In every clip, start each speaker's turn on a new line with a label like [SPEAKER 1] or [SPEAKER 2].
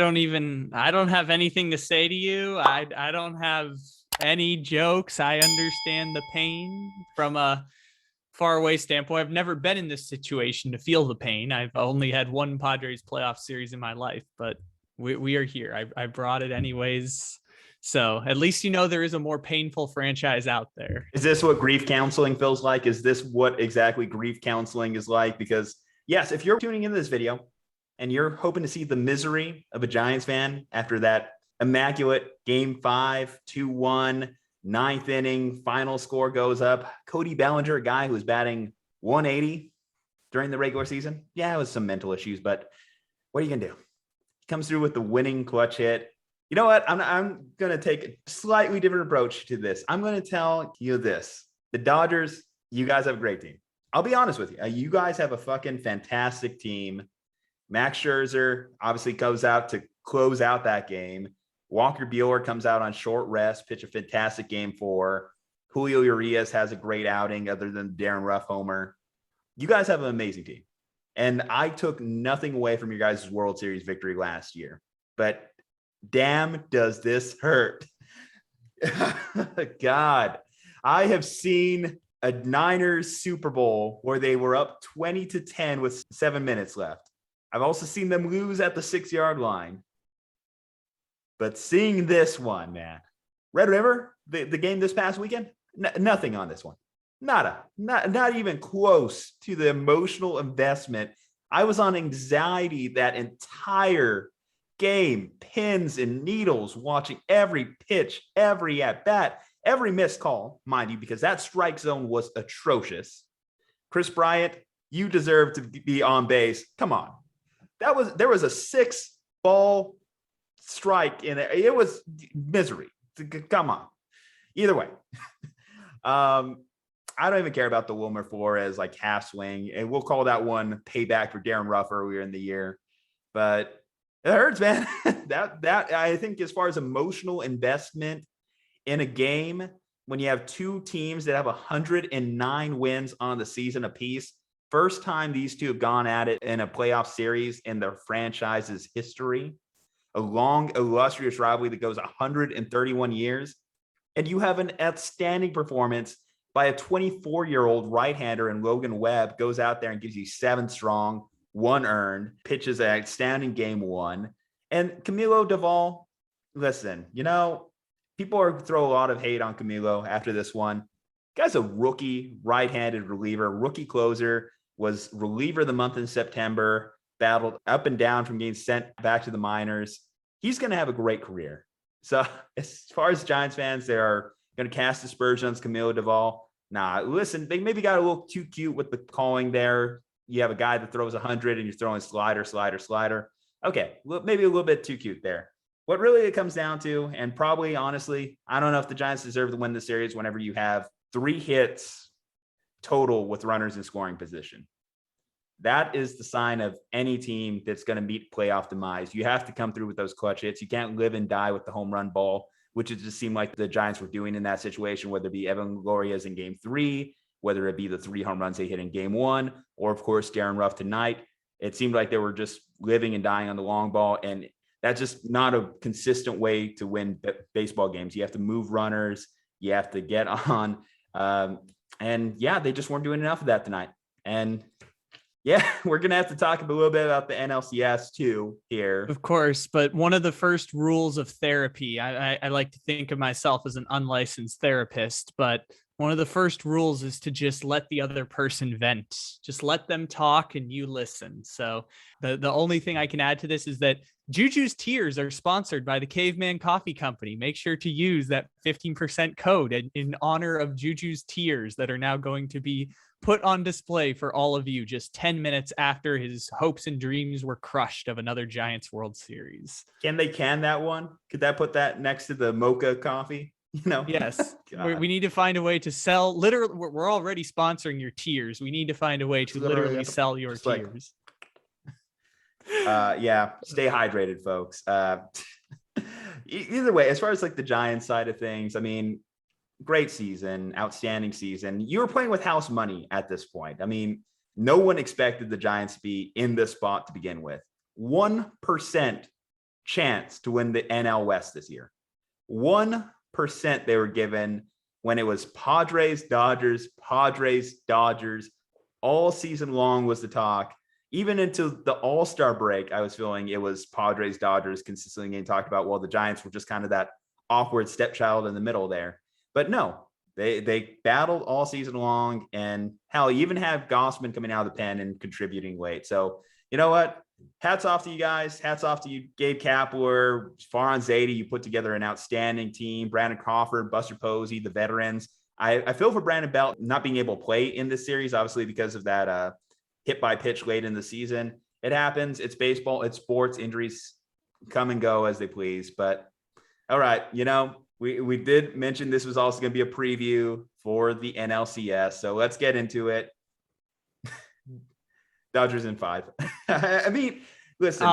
[SPEAKER 1] I don't have anything to say to you. I don't have any jokes. I understand the pain from a far away standpoint. I've never been in this situation to feel the pain. I've only had one Padres playoff series in my life, but we are here. I brought it anyways. So at least there is a more painful franchise out there.
[SPEAKER 2] Is this what grief counseling feels like? Is this what exactly grief counseling is like? Because yes, if you're tuning into this video and you're hoping to see the misery of a Giants fan after that immaculate Game 5, 2-1, ninth inning, final score goes up. Cody Bellinger, a guy who was batting 180 during the regular season. Yeah, it was some mental issues, but what are you going to do? He comes through with the winning clutch hit. You know what? I'm going to take a slightly different approach to this. I'm going to tell you this. The Dodgers, you guys have a great team. I'll be honest with you. You guys have a fucking fantastic team. Max Scherzer obviously goes out to close out that game. Walker Buehler comes out on short rest, pitch a fantastic Game 4. Julio Urias has a great outing other than Darin Ruf homer. You guys have an amazing team. And I took nothing away from your guys' World Series victory last year. But damn, does this hurt. God, I have seen a Niners Super Bowl where they were up 20-10 with 7 minutes left. I've also seen them lose at the 6-yard line. But seeing this one, man, Red River, the game this past weekend, nothing on this one. Not even close to the emotional investment. I was on anxiety that entire game, pins and needles, watching every pitch, every at-bat, every missed call, mind you, because that strike zone was atrocious. Chris Bryant, you deserve to be on base. Come on. There was a 6-ball strike in it. It was misery. Come on. Either way. I don't even care about the Wilmer Flores like half swing, and we'll call that one payback for Darin Ruf earlier in the year. But it hurts, man. that I think as far as emotional investment in a game, when you have two teams that have 109 wins on the season apiece, first time these two have gone at it in a playoff series in their franchise's history, a long, illustrious rivalry that goes 131 years, and you have an outstanding performance by a 24-year-old right-hander in Logan Webb, goes out there and gives you 7 strong, 1 earned, pitches an outstanding Game 1. And Camilo Doval, listen, people are throw a lot of hate on Camilo after this one. Guy's a rookie right-handed reliever, rookie closer, was reliever of the month in September, battled up and down from getting sent back to the minors. He's going to have a great career. So as far as Giants fans, they are going to cast aspersions on Camilo Doval. Nah, listen, they maybe got a little too cute with the calling there. You have a guy that throws 100 and you're throwing slider. Okay, maybe a little bit too cute there. What really it comes down to, and probably honestly, I don't know if the Giants deserve to win the series whenever you have 3 hits total with runners in scoring position. That is the sign of any team that's going to meet playoff demise. You have to come through with those clutch hits. You can't live and die with the home run ball, which it just seemed like the Giants were doing in that situation, whether it be Evan Glorias in Game 3, whether it be the 3 home runs they hit in Game 1, or of course, Darin Ruf tonight. It seemed like they were just living and dying on the long ball. And that's just not a consistent way to win baseball games. You have to move runners. You have to get on. And yeah, they just weren't doing enough of that tonight. And yeah, we're going to have to talk a little bit about the NLCS too here.
[SPEAKER 1] Of course, but one of the first rules of therapy, I like to think of myself as an unlicensed therapist, but one of the first rules is to just let the other person vent. Just let them talk and you listen. So the only thing I can add to this is that Juju's Tears are sponsored by the Caveman Coffee Company. Make sure to use that 15% code in honor of Juju's Tears that are now going to be put on display for all of you just 10 minutes after his hopes and dreams were crushed of another Giants World Series.
[SPEAKER 2] Can they can that one? Could that put that next to the mocha coffee?
[SPEAKER 1] Yes. We need to find a way to sell. Literally, we're already sponsoring your tears. We need to find a way to literally sell your tears.
[SPEAKER 2] Yeah, stay hydrated, folks. Either way, as far as like the Giants side of things, I mean, great season, outstanding season. You were playing with house money at this point. I mean, no one expected the Giants to be in this spot to begin with. 1% chance to win the NL West this year. 1% they were given when it was Padres, Dodgers, all season long was the talk. Even into the All-Star break, I was feeling it was Padres, Dodgers consistently getting talked about. Well, the Giants were just kind of that awkward stepchild in the middle there. But no, they battled all season long, and hell, you even have Gossman coming out of the pen and contributing late. So you know what? Hats off to you guys. Hats off to you, Gabe Kapler, Farhan Zaidi. You put together an outstanding team. Brandon Crawford, Buster Posey, the veterans. I feel for Brandon Belt not being able to play in this series, obviously because of that hit by pitch late in the season. It happens. It's baseball. It's sports. Injuries come and go as they please. But all right, we did mention this was also going to be a preview for the NLCS. So let's get into it. Dodgers in 5. I mean, listen,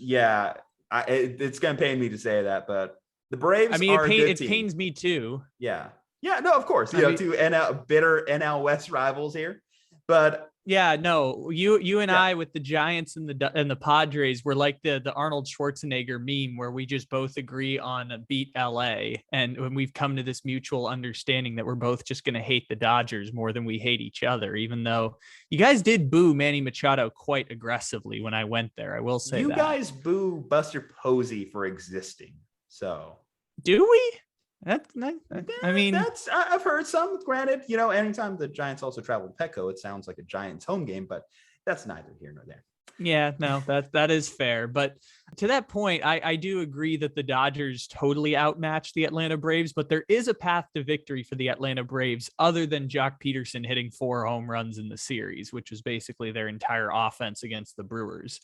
[SPEAKER 2] it's going to pain me to say that, but the Braves are a good team.
[SPEAKER 1] It pains me too.
[SPEAKER 2] Yeah. Yeah, no, of course. Two bitter NL West rivals here. But
[SPEAKER 1] yeah, no, you and I with the Giants and the Padres were like the Arnold Schwarzenegger meme where we just both agree on beat LA. And when we've come to this mutual understanding that we're both just going to hate the Dodgers more than we hate each other, even though you guys did boo Manny Machado quite aggressively when I went there. I will say
[SPEAKER 2] you guys boo Buster Posey for existing. So
[SPEAKER 1] do we?
[SPEAKER 2] I've heard some. Granted, anytime the Giants also travel to Petco, it sounds like a Giants home game, but that's neither here nor there.
[SPEAKER 1] Yeah, no, that is fair. But to that point, I do agree that the Dodgers totally outmatched the Atlanta Braves, but there is a path to victory for the Atlanta Braves other than Jock Peterson hitting 4 home runs in the series, which was basically their entire offense against the Brewers.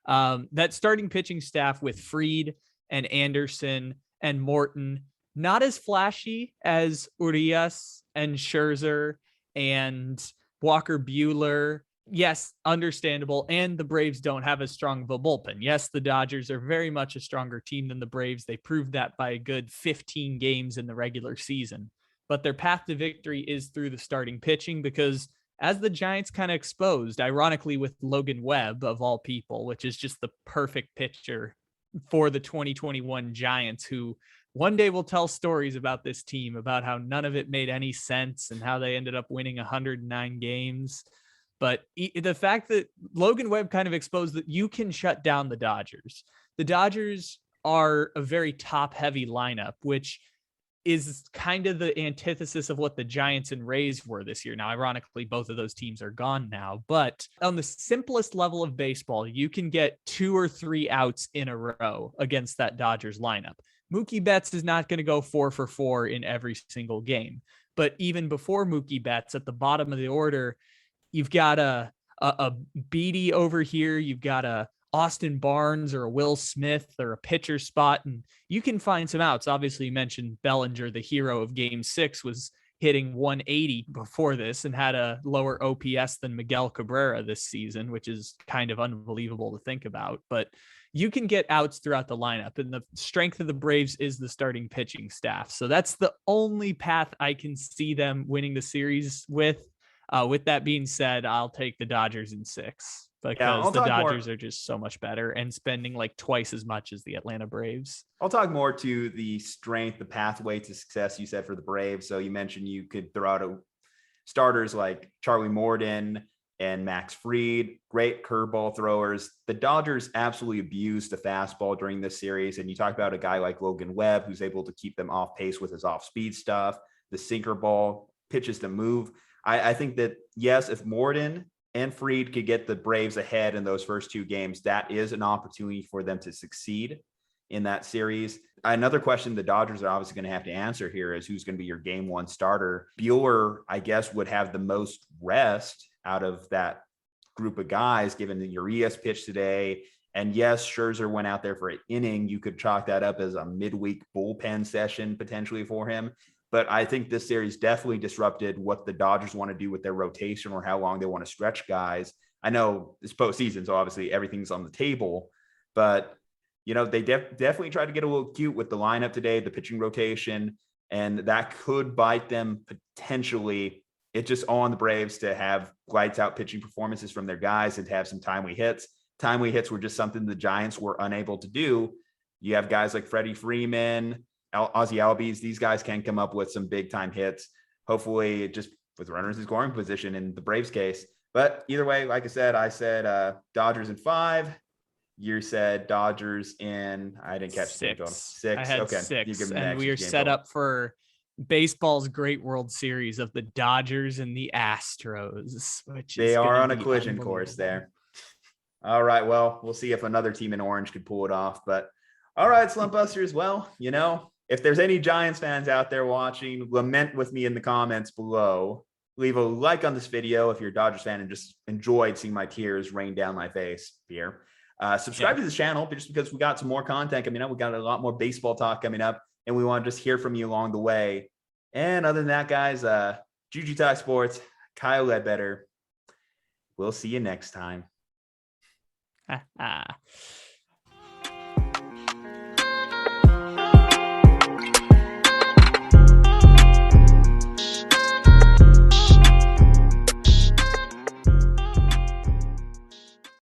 [SPEAKER 1] That starting pitching staff with Fried and Anderson and Morton, not as flashy as Urias and Scherzer and Walker Buehler. Yes, understandable. And the Braves don't have as strong of a bullpen. Yes, the Dodgers are very much a stronger team than the Braves. They proved that by a good 15 games in the regular season. But their path to victory is through the starting pitching because, as the Giants kind of exposed, ironically with Logan Webb of all people, which is just the perfect pitcher for the 2021 Giants, who one day will tell stories about this team, about how none of it made any sense and how they ended up winning 109 games. But the fact that Logan Webb kind of exposed that you can shut down the Dodgers. The Dodgers are a very top-heavy lineup, which is kind of the antithesis of what the Giants and Rays were this year. Now, ironically, both of those teams are gone now. But on the simplest level of baseball, you can get 2 or 3 outs in a row against that Dodgers lineup. Mookie Betts is not going to go 4 for 4 in every single game. But even before Mookie Betts, at the bottom of the order, you've got a Beatty over here. You've got a Austin Barnes or a Will Smith or a pitcher spot, and you can find some outs. Obviously, you mentioned Bellinger, the hero of Game 6, was hitting 180 before this and had a lower OPS than Miguel Cabrera this season, which is kind of unbelievable to think about. But you can get outs throughout the lineup, and the strength of the Braves is the starting pitching staff. So that's the only path I can see them winning the series with. With that being said, I'll take the Dodgers in 6 because the Dodgers are just so much better and spending like twice as much as the Atlanta Braves.
[SPEAKER 2] I'll talk more to the strength, the pathway to success you said for the Braves. So you mentioned you could throw out starters like Charlie Morton and Max Fried, great curveball throwers. The Dodgers absolutely abused the fastball during this series. And you talk about a guy like Logan Webb, who's able to keep them off pace with his off-speed stuff, the sinker ball, pitches to move. I think that, yes, if Morton and Fried could get the Braves ahead in those first 2 games, that is an opportunity for them to succeed in that series. Another question the Dodgers are obviously going to have to answer here is who's going to be your Game 1 starter. Buehler, I guess, would have the most rest out of that group of guys, given the Urias pitch today. And yes, Scherzer went out there for an inning. You could chalk that up as a midweek bullpen session potentially for him. But I think this series definitely disrupted what the Dodgers want to do with their rotation or how long they want to stretch guys. I know it's postseason, so obviously everything's on the table. But, they definitely tried to get a little cute with the lineup today, the pitching rotation, and that could bite them potentially. It's just all on the Braves to have lights-out pitching performances from their guys and to have some timely hits. Timely hits were just something the Giants were unable to do. You have guys like Freddie Freeman, Ozzie Albies. These guys can come up with some big time hits. Hopefully, just with runners in scoring position in the Braves case. But either way, like I said Dodgers in 5. You said Dodgers in, I didn't catch
[SPEAKER 1] 6.
[SPEAKER 2] 6.
[SPEAKER 1] I had
[SPEAKER 2] okay.
[SPEAKER 1] 6, and we are set up for baseball's great World Series of the Dodgers and the Astros, which
[SPEAKER 2] they
[SPEAKER 1] is
[SPEAKER 2] are on a
[SPEAKER 1] be
[SPEAKER 2] collision course there. All right, well, we'll see if another team in orange could pull it off. But all right, Slumpbusters, well, if there's any Giants fans out there watching, lament with me in the comments below. Leave a like on this video if you're a Dodgers fan and just enjoyed seeing my tears rain down my face here. Subscribe to this channel just because we got some more content coming up. We got a lot more baseball talk coming up, and we want to just hear from you along the way. And other than that, guys, Juju Talk Sports, Kyle Ledbetter. We'll see you next time.